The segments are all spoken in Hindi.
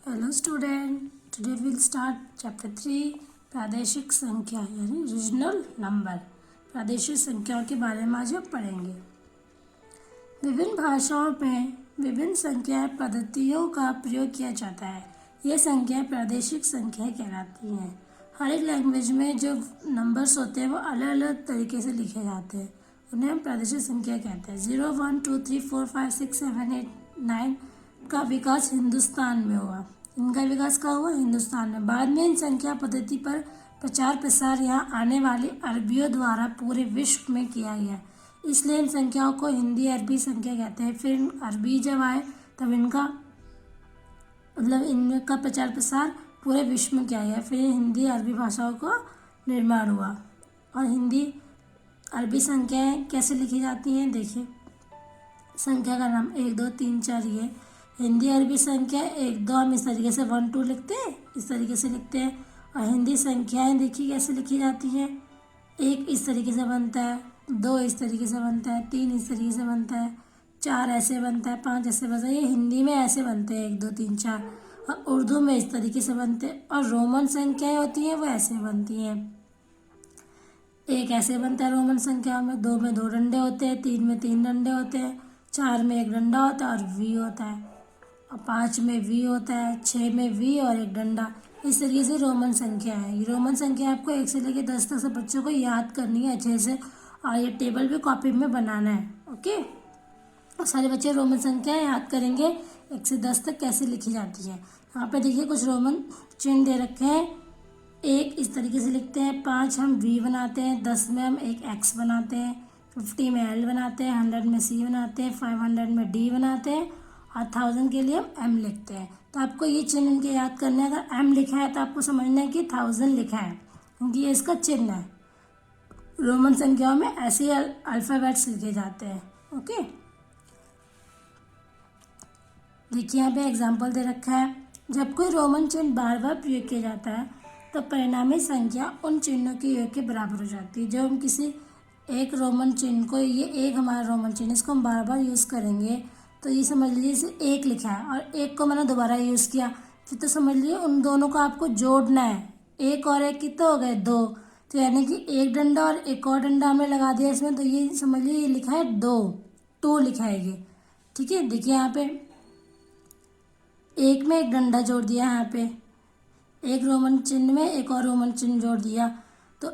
Hello student, today will start chapter 3 प्रादेशिक संख्या यानी रीजनल नंबर। प्रादेशिक संख्याओं के बारे में आज हम पढ़ेंगे। विभिन्न भाषाओं में विभिन्न संख्या पद्धतियों का प्रयोग किया जाता है। ये संख्याएं प्रादेशिक संख्याएं कहलाती हैं। हर एक लैंग्वेज में जो नंबर्स होते हैं वो अलग अलग तरीके से लिखे जाते हैं, उन्हें हम प्रादेशिक संख्या कहते हैं। 0, 1, 2, 3, 4, 5, 6, 7, 8, 9 का विकास हिंदुस्तान में हुआ। इनका विकास कहाँ हुआ? हिंदुस्तान में। बाद में इन संख्या पद्धति पर प्रचार प्रसार यहाँ आने वाले अरबियों द्वारा पूरे विश्व में किया गया, इसलिए इन संख्याओं को हिंदी अरबी संख्या कहते हैं। फिर अरबी जब आए तब इनका इनका प्रचार प्रसार पूरे विश्व में किया गया। फिर हिंदी अरबी भाषाओं का निर्माण हुआ। और हिंदी अरबी संख्याएँ कैसे लिखी जाती हैं? देखिए, संख्या का नाम 1, 2, 3, 4 ये हिंदी अरबी संख्या 1, 2 हम इस तरीके से 1, 2 लिखते हैं, इस तरीके से लिखते हैं। और हिंदी संख्याएं देखिए कैसे लिखी जाती हैं। 1 इस तरीके से बनता है, 2 इस तरीके से बनता है, 3 इस तरीके से बनता है, 4 ऐसे बनता है, 5 ऐसे बनता है। ये हिंदी में ऐसे बनते हैं 1, 2, 3, 4। और उर्दू में इस तरीके से बनते हैं। और रोमन संख्याएँ होती हैं वो ऐसे बनती हैं। 1 ऐसे बनता है रोमन संख्या में, 2 में 2 डंडे होते हैं, 3 में 3 डंडे होते हैं, 4 में 1 डंडा होता है और वी होता है, और 5 में वी होता है, 6 में वी और 1 डंडा। इस तरीके से रोमन संख्या है। ये रोमन संख्या आपको 1 से लेकर 10 तक सब बच्चों को याद करनी है अच्छे से, और ये टेबल भी कॉपी में बनाना है। ओके, और सारे बच्चे रोमन संख्या याद करेंगे 1 से 10 तक कैसे लिखी जाती है। यहाँ पे देखिए कुछ रोमन चिन्ह दे रखे हैं। 1 इस तरीके से लिखते हैं, 5 हम वी बनाते हैं, 10 में हम एक एक्स बनाते हैं, 50 में एल बनाते हैं, 100 में सी बनाते हैं, 500 में डी बनाते हैं, और 1000 के लिए हम एम लिखते हैं। तो आपको ये चिन्ह इनके याद करना है। अगर एम लिखा है तो आपको समझना है कि 1000 लिखा है, क्योंकि ये इसका चिन्ह है। रोमन संख्याओं में ऐसे अल्फ़ाबेट्स लिखे जाते हैं। ओके, देखिए यहाँ पे एग्जाम्पल दे रखा है। जब कोई रोमन चिन्ह बार बार प्रयोग किया जाता है तो परिणामी संख्या उन चिन्हों के योग के बराबर हो जाती है। जब हम किसी एक रोमन चिन्ह को, ये एक हमारा रोमन चिन्ह, इसको हम बार बार यूज़ करेंगे तो ये समझ लीजिए इसे 1 लिखा है और 1 को मैंने दोबारा यूज़ किया, फिर तो समझ लीजिए उन दोनों को आपको जोड़ना है। 1 और 1 कितने हो गए? 2। तो यानी कि 1 डंडा और एक और डंडा हमने लगा दिया इसमें, तो ये समझ लीजिए ये लिखा है 2 लिखा है ये। ठीक है, देखिए यहाँ पे 1 में एक डंडा जोड़ दिया, यहाँ पे एक रोमन चिन्ह में एक और रोमन चिन्ह जोड़ दिया। तो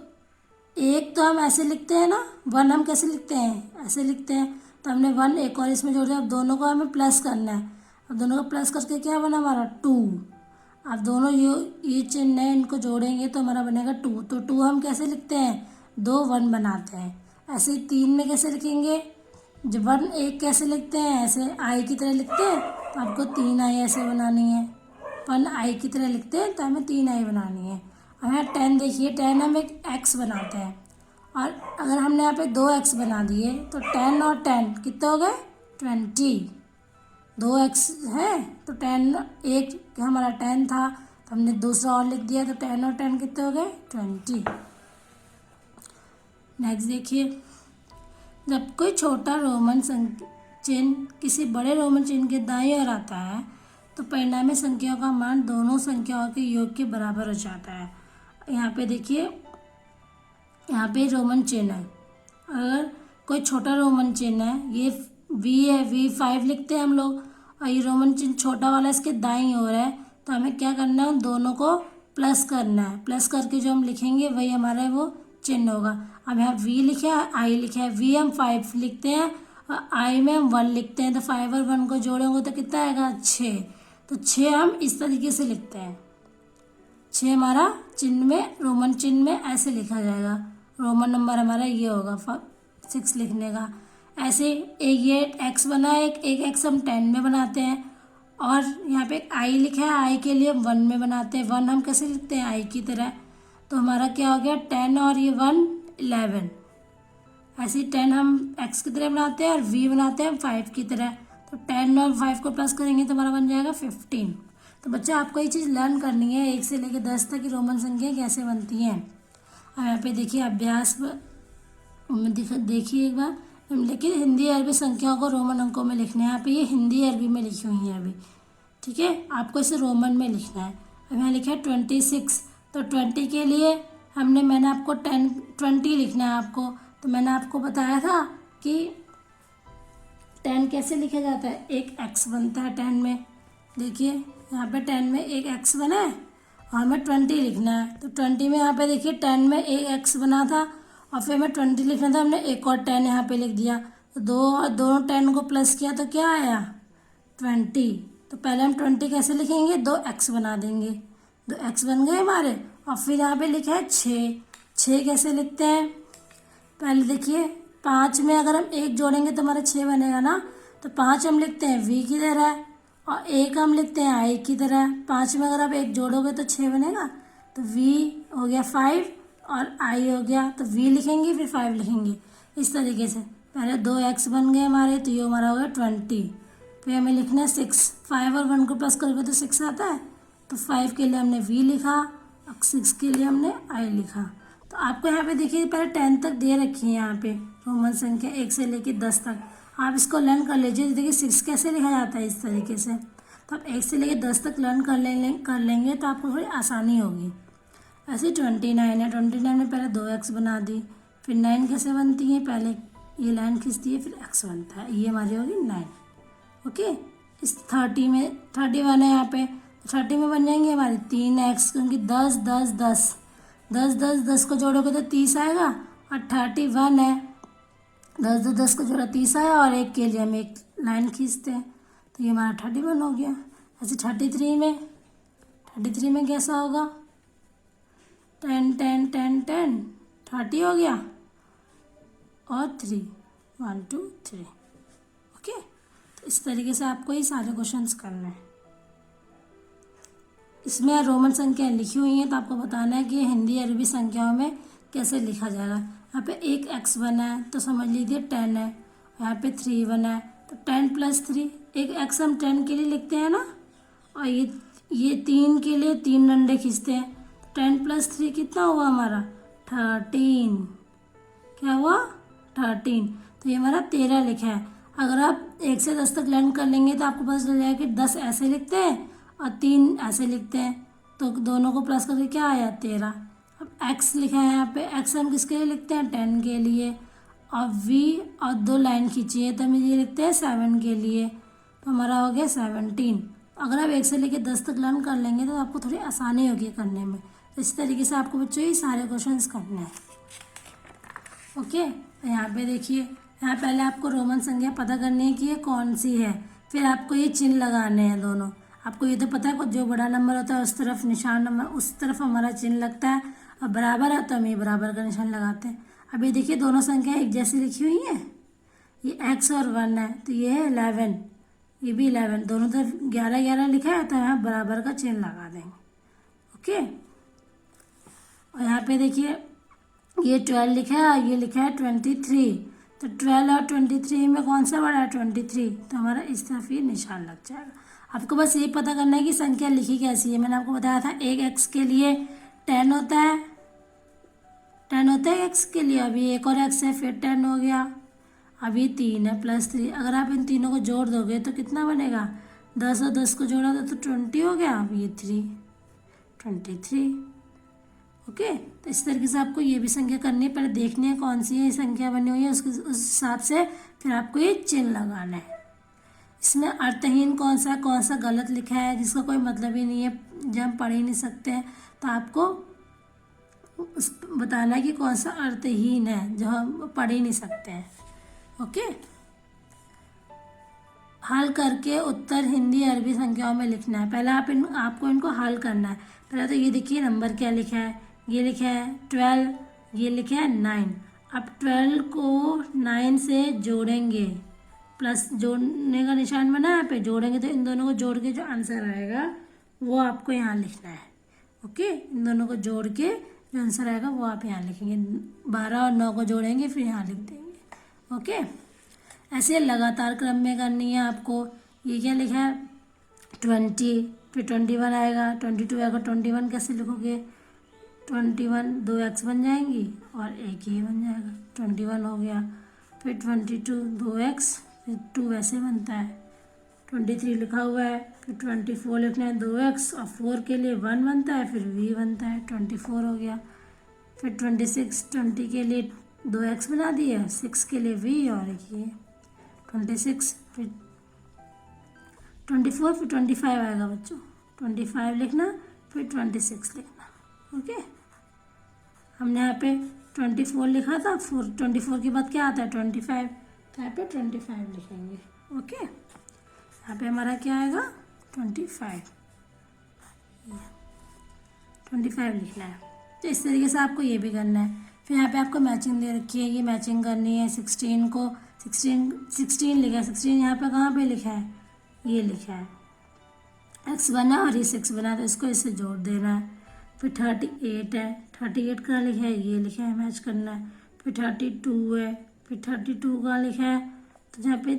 1 तो हम ऐसे लिखते हैं ना, 1 हम कैसे लिखते हैं? ऐसे लिखते हैं। तो हमने 1 एक और इसमें जोड़ दिया। अब दोनों को हमें प्लस करना है। अब दोनों को प्लस करके क्या बना हमारा? 2। अब दोनों ये चिन्ह है, इनको जोड़ेंगे तो हमारा बनेगा 2। तो 2 हम कैसे लिखते हैं? 2 1 बनाते हैं। ऐसे 3 में कैसे लिखेंगे? जब 1 1 कैसे लिखते हैं? ऐसे आई की तरह लिखते हैं, तो आपको 3 आई ऐसे बनानी है। 1 आई की तरह लिखते हैं तो हमें 3 आई बनानी है। अब यहाँ 10 देखिए, 10 हम एक एक्स बनाते हैं, और अगर हमने यहाँ पे 2 एक्स बना दिए तो 10 और 10 कितने हो गए? 20। 2 एक्स है तो 10, एक हमारा 10 था तो हमने दूसरा और लिख दिया, तो 10 और 10 कितने हो गए? 20। नेक्स्ट देखिए, जब कोई छोटा रोमन चिन्ह किसी बड़े रोमन चिन्ह के दाईं ओर आता है तो परिणामी संख्याओं का मान दोनों संख्याओं के योग के बराबर हो जाता है। यहाँ पे देखिए, यहाँ पे रोमन चिन्ह है। अगर कोई छोटा रोमन चिन्ह है, ये वी है, V5 लिखते हैं हम लोग, और ये रोमन चिन्ह छोटा वाला इसके दाईं ओर है, तो हमें क्या करना है? दोनों को प्लस करना है। प्लस करके जो हम लिखेंगे वही हमारा वो चिन्ह होगा। अब यहाँ V लिखा है, I लिखा है। V हम 5 लिखते हैं और I में हम 1 लिखते हैं, तो 5 और 1 को जोड़ेंगे तो कितना आएगा? 6। तो 6 हम इस तरीके से लिखते हैं। 6 हमारा चिन्ह में, रोमन चिन्ह में ऐसे लिखा जाएगा। रोमन नंबर हमारा ये होगा 6 लिखने का। ऐसे एक ये एक्स बना है, एक एक्स हम 10 में बनाते हैं, और यहाँ पे एक आई लिखा है, आई के लिए हम 1 में बनाते हैं। 1 हम कैसे लिखते हैं? आई की तरह। तो हमारा क्या हो गया? 10 और ये 1 11। ऐसे 10 हम एक्स की तरह बनाते हैं और वी बनाते हैं 5 की तरह। तो 10 और 5 को प्लस करेंगे तो हमारा बन जाएगा 15। तो बच्चा आपको ये चीज़ लर्न करनी है 1 से लेकर 10 तक की रोमन संख्या कैसे बनती हैं। अब यहाँ पे देखिए अभ्यास में देखिए एक बार, लेकिन हिंदी अरबी संख्याओं को रोमन अंकों में लिखना है। यहाँ पे ये हिंदी अरबी में लिखी हुई हैं अभी। ठीक है, आपको इसे रोमन में लिखना है। अब यहाँ लिखा है 26, तो 20 के लिए मैंने आपको 20 लिखना है आपको। तो मैंने आपको बताया था कि 10 कैसे लिखा जाता है, एक x बनता है 10 में। देखिए यहाँ पे 10 में एक x बना है और हमें 20 लिखना है। तो 20 में यहाँ पे देखिए 10 में एक x बना था और फिर हमें 20 लिखना था, हमने एक और 10 यहाँ पे लिख दिया। तो दोनों 10 को प्लस किया तो क्या आया 20। तो पहले हम 20 कैसे लिखेंगे, 2x बना देंगे, 2x बन गए हमारे। और फिर यहाँ पे लिखा है 6 कैसे लिखते हैं, पहले देखिए 5 में अगर हम 1 जोड़ेंगे तो हमारा 6 बनेगा ना। तो 5 हम लिखते हैं v की तरह और 1 हम लिखते हैं i की तरह। 5 में अगर आप 1 जोड़ोगे तो 6 बनेगा। तो v हो गया 5 और i हो गया, तो v लिखेंगे फिर 5 लिखेंगे इस तरीके से। पहले 2x बन गए हमारे, तो ये हमारा हो गया 20। फिर हमें लिखना है 6, 5 और 1 को प्लस करोगे तो 6 आता है। तो 5 के लिए हमने v लिखा और 6 के लिए हमने i लिखा। तो आपको यहाँ पे देखिए पहले 10 तक दे रखी है यहाँ पे रोमन संख्या 1 से लेकर 10 तक। आप इसको लर्न कर लीजिए। देखिए 6 कैसे लिखा जाता है इस तरीके से। तो आप 1 से लेकर 10 तक लर्न कर लेंगे तो आपको थोड़ी आसानी होगी। ऐसे 29 है, 29 में पहले 2x बना दी। फिर 9 कैसे बनती है, पहले ये लाइन खींचती है फिर x बनता है, ये हमारी होगी 9। ओके, इस 30 में 31 है यहाँ पे, 30 में बन जाएंगे हमारे 3x, क्योंकि 10 10 10 10 10 10 को जोड़ोगे तो 30 आएगा। और 31 है, 10 10 को जोड़ा 30 आया और 1 के लिए हम एक लाइन खींचते हैं, तो ये हमारा 31 हो गया। ऐसे 33 में कैसा होगा, 10 10 10 10 30 हो गया और 3 1 2 3। ओके, तो इस तरीके से आपको ये सारे क्वेश्चंस करने हैं। इसमें रोमन संख्या लिखी हुई है, तो आपको बताना है कि हिंदी अरबी संख्याओं में कैसे लिखा जाएगा। यहाँ पे एक x बना है तो समझ लीजिए 10 है, यहाँ पे 3 बना है तो 10 + 3, एक x हम 10 के लिए लिखते हैं ना, और ये 3 के लिए 3 डंडे खींचते हैं। 10 + 3 कितना हुआ हमारा 13, क्या हुआ 13। तो ये हमारा 13 लिखा है। अगर आप 1 से 10 तक लर्न कर लेंगे तो आपको पता चल जाएगा कि 10 ऐसे लिखते हैं और 3 ऐसे लिखते हैं, तो दोनों को प्लस करके क्या आया 13। अब x लिखा है यहाँ पे, x हम किसके लिए लिखते हैं 10 के लिए, और v और 2 लाइन खींची है तो हम ये लिखते हैं 7 के लिए, तो हमारा हो गया 17। अगर आप 1 से लेकर 10 तक लर्न कर लेंगे तो आपको थोड़ी आसानी होगी करने में। तो इस तरीके से आपको बच्चों ये सारे क्वेश्चंस करने हैं। ओके, तो यहाँ पे देखिए, यहाँ पहले आपको रोमन संख्या पता करनी है कि ये कौन सी है, फिर आपको ये चिन्ह लगाने हैं दोनों। आपको ये तो पता है जो बड़ा नंबर होता है उस तरफ निशान नंबर, उस तरफ हमारा चिन्ह लगता है, और बराबर है तो हम ये बराबर का निशान लगाते हैं। अब ये देखिए दोनों संख्या एक जैसी लिखी हुई है, ये x और 1 है तो ये है 11, ये भी 11, दोनों तरफ 11 11 लिखा है तो यहाँ बराबर का चिन्ह लगा देंगे। ओके, और यहाँ पे देखिए ये 12 लिखा है और ये लिखा है 23, तो 12 और 23 में कौन सा बड़ा है 23, तो हमारा इस तरफ ये निशान लग जाएगा। आपको बस ये पता करना है कि संख्या लिखी कैसी है। मैंने आपको बताया था एक x के लिए 10 होता है, 10 होता है x के लिए। अभी एक और x है फिर 10 हो गया, अभी 3 है +3। अगर आप इन तीनों को जोड़ दोगे तो कितना बनेगा, 10 और 10 को जोड़ा तो 20 हो गया। अब ये 23। ओके, तो इस तरीके से आपको ये भी संख्या करनी है। पहले देखनी है कौन सी है संख्या बनी हुई है, उस हिसाब से फिर आपको ये चिन्ह लगाना है। इसमें अर्थहीन कौन सा गलत लिखा है जिसका कोई मतलब ही नहीं है, जब हम पढ़ ही नहीं सकते हैं, तो आपको बताना है कि कौन सा अर्थहीन है जो हम पढ़ ही नहीं सकते हैं। ओके, हल करके उत्तर हिंदी अरबी संख्याओं में लिखना है। पहले आपको इनको हल करना है। पहले तो ये देखिए नंबर क्या लिखा है, ये लिखा है 12, ये लिखा है 9। अब 12 को 9 से जोड़ेंगे, प्लस जोड़ने का निशान बना है यहाँ पे, जोड़ेंगे तो इन दोनों को जोड़ के जो आंसर आएगा वो आपको यहाँ लिखना है। ओके, इन दोनों को जोड़ के जो आंसर आएगा वो आप यहाँ लिखेंगे। 12 और 9 को जोड़ेंगे फिर यहाँ लिख देंगे। ओके, ऐसे लगातार क्रम में करनी है आपको। ये क्या लिखा है 20, फिर 21 आएगा, 22 आएगा, 21 कैसे लिखोगे 21, 2x बन जाएंगी और एक ये बन जाएगा, 21 हो गया। फिर 22, 2x, फिर 2 वैसे बनता है, 23 लिखा हुआ है, फिर 24 लिखना है 2x, और 4 के लिए 1 बनता है, फिर v बनता है, 24 हो गया। फिर 26, 20 के लिए 2x बना दिया, 6 के लिए v, और ये 26, फिर 24, फिर 25 आएगा बच्चों, 25 लिखना, फिर 26 लिखना। ओके, हमने यहाँ पे 24 लिखा था, 24 के बाद क्या आता है 25, तो यहाँ पे 25 लिखेंगे। ओके, यहाँ पे हमारा क्या आएगा 25 लिखना है। तो इस तरीके से आपको ये भी करना है। फिर यहाँ पे आपको मैचिंग दे रखी है, ये मैचिंग करनी है। 16 को 16 लिखा है, 16 यहाँ पे कहाँ पे लिखा है, ये लिखा है, x बना और ये 6 बना, तो इसको इससे जोड़ देना है। फिर 38 है, 38 कहाँ लिखा है, ये लिखा है, मैच करना है। फिर 32 है, फिर 32 कहाँ लिखा है, तो जहाँ पे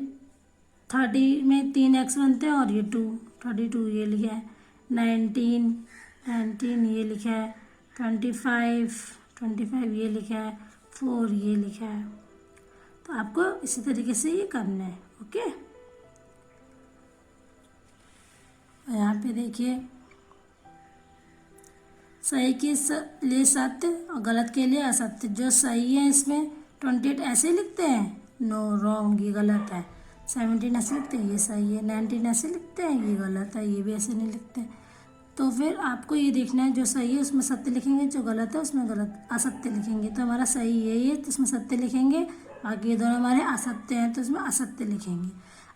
30 में 3x बनते हैं और ये 2, 32 ये लिखा है। 19 ये लिखा है। 25 ये लिखा है। 4 ये लिखा है। तो आपको इसी तरीके से ये करना है। ओके, यहाँ पे देखिए, सही के लिए सत्य और गलत के लिए असत्य। जो सही है इसमें 28 ऐसे लिखते हैं, नो रॉन्ग, ये गलत है। 17 ऐसे लिखते हैं, ये सही है। 19 ऐसे लिखते हैं, ये गलत है, ये भी ऐसे नहीं लिखते। तो फिर आपको ये देखना है, जो सही है उसमें सत्य लिखेंगे, जो गलत है उसमें गलत असत्य लिखेंगे। तो हमारा सही यही है तो उसमें सत्य लिखेंगे, बाकी ये दोनों हमारे असत्य हैं तो उसमें असत्य लिखेंगे।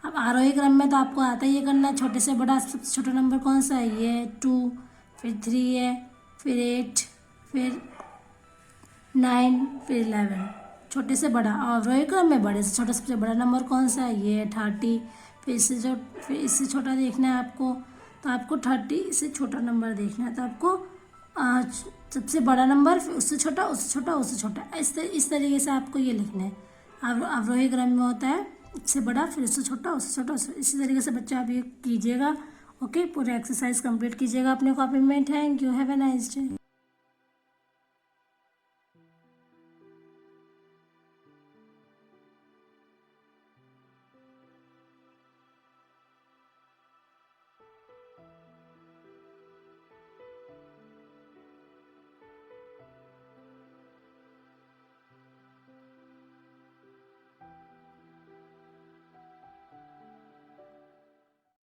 अब आरोही क्रम में तो आपको आता ही ये करना है, छोटे से बड़ा सबसे छोटा नंबर कौन सा है, ये 2, फिर 3 है, फिर 8, फिर 9, फिर 11, छोटे से बड़ा। और आरोही क्रम में बड़े से छोटा सबसे बड़ा नंबर कौन सा है, ये 30, फिर इससे छोटा देखना है आपको, तो आपको 30 से छोटा नंबर देखना है। तो आपको सबसे बड़ा नंबर, फिर उससे छोटा, उससे छोटा, उससे छोटा, इस तरीके से आपको ये लिखना है। अवरोही क्रम में होता है इससे बड़ा, फिर उससे छोटा, उससे छोटा, इसी तरीके से बच्चा आप ये कीजिएगा। ओके, पूरा एक्सरसाइज कंप्लीट कीजिएगा अपने कॉपी में। Thank you, have a nice day.